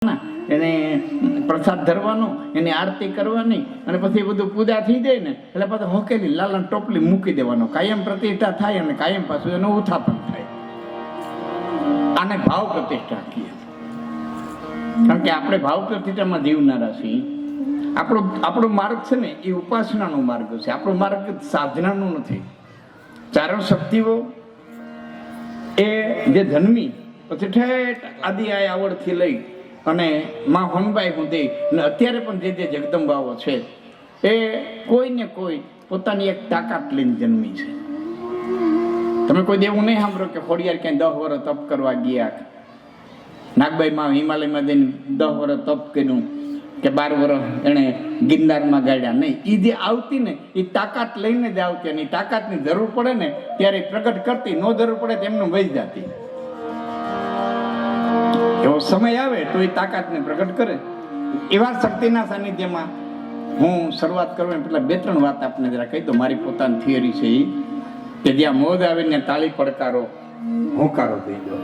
એને પ્રસાદ ધરવાનો, એની આરતી કરવાની, અને પછી બધું પૂજા થઈ જાય ને એટલે પાછું હોકેલી લાલન ટોપલી મૂકી દેવાનો. કાયમ પ્રતિષ્ઠા થાય અને કાયમ પાછું એનું ઉત્થાપન થાય. આને ભાવ પ્રતિષ્ઠા કહીએ. કારણ કે આપણે ભાવ પ્રતિષ્ઠામાં જીવનારા છીએ. આપણો માર્ગ છે ને એ ઉપાસનાનો માર્ગ છે. આપણો માર્ગ સાધનાનો નથી. ચારણ શક્તિઓ એ જે જન્મી પછી ઠેઠ આદિ આવડથી લઈ અને માં હોનબાઈ સુધી ને અત્યારે પણ જે જગદંબાઓ છે એ કોઈને કોઈ પોતાની એક તાકાત લઈને જન્મી છે. તમે કોઈ દેવું નહીં સાંભળો કે ખોડિયાર ક્યાંય 10 વર્ષ તપ કરવા ગયા, નાગબાઈ માં હિમાલયમાં જઈને 10 વર્ષ તપ કર્યું કે 12 વર્ષ એને ગિરનારમાં ગાડ્યા. નહીં, એ જે આવતી ને એ તાકાત લઈને જ આવતી, અને તાકાતની જરૂર પડે ને ત્યારે પ્રગટ કરતી, નો જરૂર પડે તેમનું વહી જતી. એવો સમય આવે તો એ તાકાતને પ્રગટ કરે. એવા શક્તિના સાનિધ્યમાં હું શરૂઆત કરવા પેલા 2-3 વાત આપને જરા કહી દો. મારી પોતાની થિયરી છે એ કે જ્યાં મોજ આવીને તાળી પડકારો, હોંકારો દઈ દો.